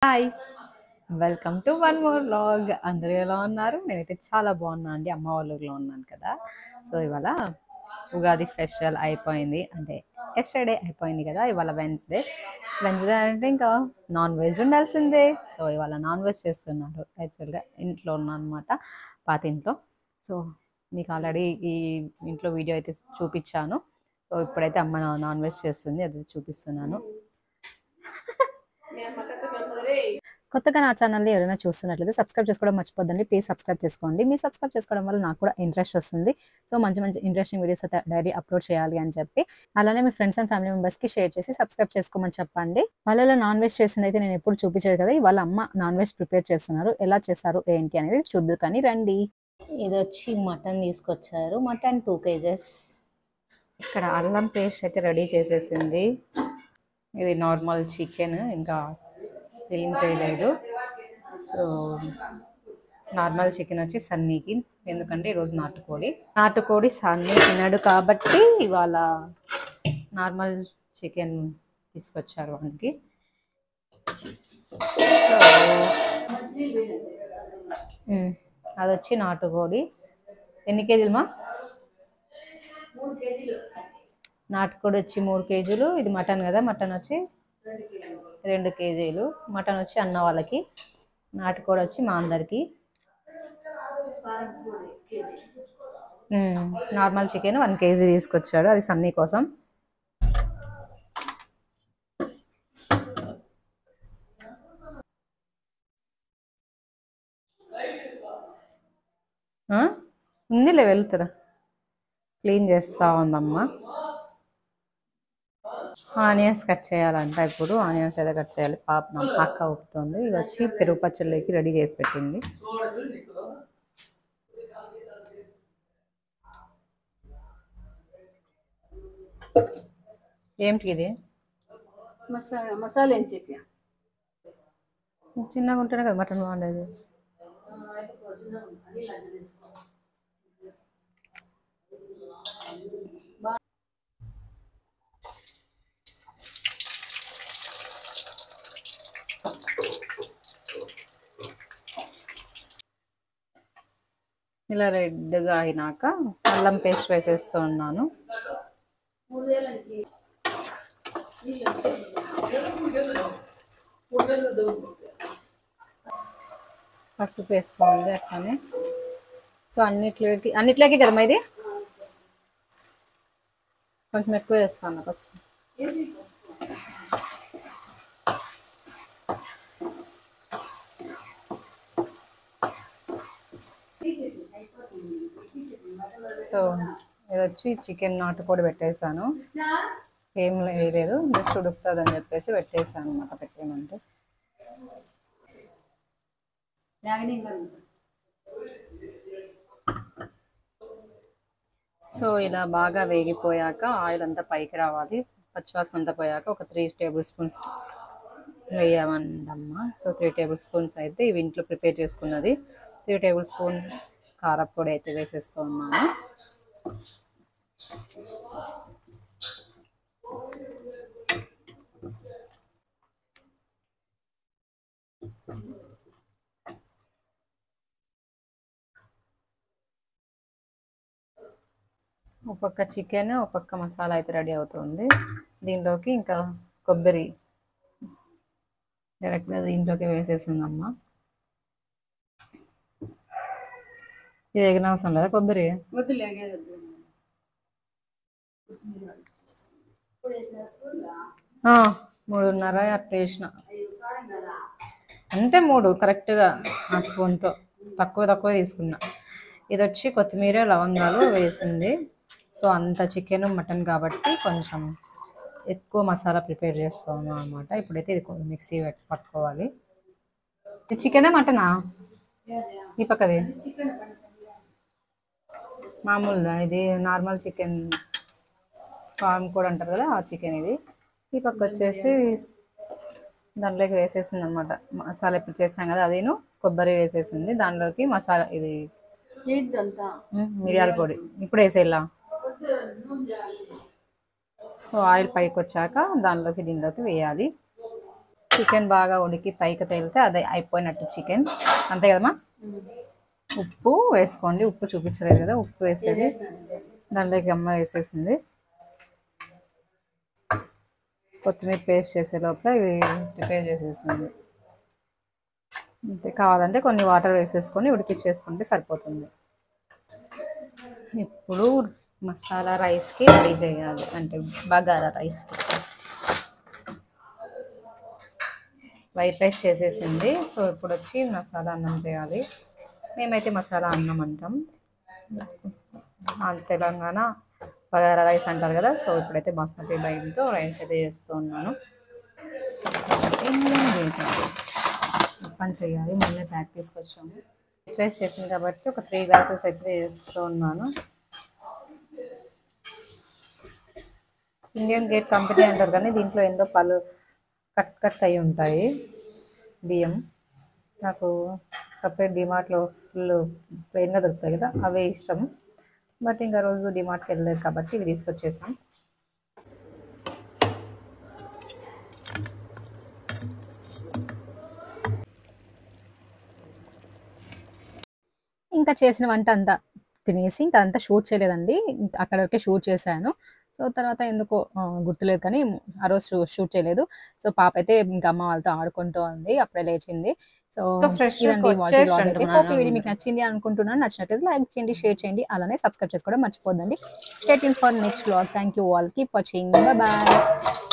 Hi! Welcome to one more vlog. అందరూ ఎలా ఉన్నారు? నేనైతే చాలా బాగున్నా అండి. అమ్మ వాళ్ళ ఊర్లో ఉన్నాను కదా! సో, ఇవాళ ఉగాది ఫెస్టివల్ అయిపోయింది. అంటే ఎస్టర్డే అయిపోయింది కదా! ఇవాళ వెన్స్‌డే. వెన్స్‌డే అంటే ఇంకా నాన్ వెజ్ ఉండాల్సిందే. సో, ఇవాళ నాన్ వెజ్ చేస్తున్నారు. యాక్చువల్‌గా ఇంట్లో ఉన్నానన్నమాట. పాతింట్లో. సో, మీకు ఆల్రెడీ ఈ ఇంట్లో వీడియో అయితే చూపించాను. సో, ఇప్పుడైతే అమ్మ నాన్ వెజ్ చేస్తుంది. అది చూపిస్తున్నాను. కొత్తగా నా ఛానల్ని ఎవరైనా చూస్తున్నట్లయితే సబ్స్క్రైబ్ చేసుకోవడం మర్చిపోద్దండి. ప్లీజ్ సబ్స్క్రైబ్ చేసుకోండి. మీరు సబ్స్క్రైబ్ చేసుకోవడం వల్ల నాకు కూడా ఇంట్రెస్ట్ వస్తుంది. సో, మంచి మంచి ఇంట్రెస్టింగ్ వీడియోస్ అయితే డైలీ అప్లోడ్ చేయాలి అని చెప్పి. అలానే మీ ఫ్రెండ్స్ అండ్ ఫ్యామిలీ మెంబర్స్కి షేర్ చేసి సబ్స్క్రైబ్ చేసుకోమని చెప్పండి. వాళ్ళలో నాన్ వెజ్ చేసింది అయితే నేను ఎప్పుడు చూపించలేదు కదా! వాళ్ళ అమ్మ నాన్ వెజ్ ప్రిపేర్ చేస్తున్నారు. ఎలా చేస్తారు ఏంటి అనేది చూద్దురు కానీ రండి. ఇది వచ్చి మటన్ తీసుకొచ్చారు. Mutton 2 kgs. ఇక్కడ అల్లం పేస్ట్ అయితే రెడీ చేసేసింది. ఇది నార్మల్ చికెన్ ఇంకా క్లీన్ చేయలేదు. సో నార్మల్ చికెన్ వచ్చి సన్నీకి, ఎందుకంటే ఈరోజు నాటుకోడి సన్నీ తినడు కాబట్టి ఇవాళ నార్మల్ చికెన్ తీసుకొచ్చారు వానికి. అది వచ్చి నాటుకోడి. ఎన్ని కేజీలు మా? నాటుకోడి వచ్చి 3 కేజీలు. ఇది మటన్ కదా, మటన్ వచ్చి 2 కేజీలు. మటన్ వచ్చి అన్న వాళ్ళకి, నాటుకోడి వచ్చి మా అందరికి. నార్మల్ చికెన్ 1 కేజీ తీసుకొచ్చాడు, అది సన్నీ కోసం. ఉందిలే, వెళ్తురా. క్లీన్ చేస్తా ఉందమ్మా. ఆనియన్స్ కట్ చేయాలంట. ఇప్పుడు ఆనియన్స్ అయితే కట్ చేయాలి. పాప అక్క ఊపుతుంది. ఇది వచ్చి పెరుగు పచ్చళ్ళకి రెడీ చేసి పెట్టింది. ఏమిటి ఇది? మసాలా ఏం చెప్పా చిన్నగా ఉంటేనే కదా మటన్ బాగుండేది. ఇలా రెడ్గా అయినాక అల్లం పేస్ట్ వేసేస్తూ ఉన్నాను. పసుపు వేసుకోండి అట్లానే. సో అన్నిట్లోకి కదా ఇది కొంచెం ఎక్కువ వేస్తాను పసుపు. సో ఇది వచ్చి చికెన్ నాటుకోడి పెట్టేశాను. ఏం వేయలేదు, జస్ట్ ఉడుకుతుంది అని చెప్పేసి పెట్టేశాను అన్నమాట. పెట్టేయమంటే సో ఇలా బాగా వేగిపోయాక ఆయిల్ అంతా పైకి రావాలి. పచ్చివాసన అంతా పోయాక ఒక 3 టేబుల్ స్పూన్స్ వేయమండమ్మా. సో 3 టేబుల్ స్పూన్స్ అయితే ఇవి ఇంట్లో ప్రిపేర్ చేసుకున్నది. 3 టేబుల్ స్పూన్ కారపొడి అయితే వేసేస్తూ ఉన్నాను. ఒక పక్క చికెన్, ఒక పక్క మసాలా అయితే రెడీ అవుతుంది. దీంట్లోకి ఇంకా కొబ్బరి డైరెక్ట్గా దీంట్లోకి వేసేసిందమ్మా. ఇది ఎగిన అవసరం లేదా కొబ్బరి? 3.5 అట్లా వేసిన అంతే. 3 కరెక్ట్గా ఆ స్పూన్తో. తక్కువ తీసుకున్నా. ఇది వచ్చి కొత్తిమీర లవంగాలు వేసింది. సో అంత చికెన్ మటన్ కాబట్టి కొంచెం ఎక్కువ మసాలా ప్రిపేర్ చేస్తాను అనమాట. ఇప్పుడైతే ఇది మిక్సీ పట్టుకోవాలి. ఇది చికెనా మటనా? ఈ పక్కది మామూలుదా? ఇది నార్మల్ చికెన్ ఫార్మ్ కూడా అంటారు కదా, ఆ చికెన్ ఇది. ఈ పక్క వచ్చేసి దాంట్లోకి వేసేసింది అనమాట. మసాలా ఇప్పుడు చేసాం కదా, అదేను కొబ్బరి వేసేసింది. దాంట్లోకి మసాలా ఇది మిరియాల పొడి ఇప్పుడు వేసేలా. సో ఆయిల్ పైకి వచ్చాక దీంట్లోకి వేయాలి. సో చికెన్ బాగా ఉడికి పైకి తేలితే అదే అయిపోయినట్టు చికెన్, అంతే కదమ్మా. ఉప్పు వేసుకోండి, ఉప్పు చూపించలేదు కదా, ఉప్పు వేసేది దాంట్లోకి అమ్మ వేసేసింది. కొత్తిమీర పేస్ట్ చేసే లోపల ఇవి ప్రిపేర్ చేసేసింది. అంతే, కావాలంటే కొన్ని వాటర్ వేసేసుకొని ఉడికిచ్చేసుకుంటే సరిపోతుంది. ఇప్పుడు మసాలా రైస్కి రెడీ చేయాలి, అంటే బగారా రైస్కి. వైట్ రైస్ చేసేసింది. సో ఇప్పుడు వచ్చి మసాలా అన్నం చేయాలి. మేమైతే మసాలా అన్నం అంటాం, తెలంగాణ బగారా రైస్ అంటారు కదా. సో ఇప్పుడైతే బాస్మతి రైస్తో రైస్ అయితే చేస్తూ ఉన్నాను. పని చేయాలి, మొన్నే ప్యాక్ తీసుకొచ్చాము. రైస్ చేసింది కాబట్టి ఒక 3 గ్లాసెస్ అయితే చేస్తూ ఉన్నాను. ఇండియన్ గేట్ కంపెనీ అంటారు కానీ దీంట్లో ఎంతో పలు కట్ అయి ఉంటాయి బియ్యం. నాకు సపరేట్ డిమార్ట్లో ఫుల్ ప్లెయిన్గా దొరుకుతాయి కదా, అవే ఇష్టం. బట్ ఇంకా రోజు డిమార్ట్కి వెళ్ళలేదు కాబట్టి ఇవి తీసుకొచ్చేసాం. ఇంకా చేసిన వంట అంతా తినేసి ఇంకా అంతా షూట్ చేయలేదండి, అక్కడ వరకే షూట్ చేశాను. సో తర్వాత ఎందుకో గుర్తులేదు కానీ ఆ రోజు షూట్ చేయలేదు. సో పాప అయితే ఇంకా అమ్మ వాళ్ళతో ఆడుకుంటూ ఉంది, అప్పుడే లేచింది. సో ఇదండి వాటి బ్లాగ్ అయితే. హోప్ ఈ వీడియో మీకు నచ్చింది అనుకుంటున్నాను. నచ్చినట్లయితే లైక్ చేయండి, షేర్ చేయండి, అలానే సబ్స్క్రైబ్ చేసుకోవడం మర్చిపోద్దండి. Stay tune for next blog. Thank you all, keep watching, bye.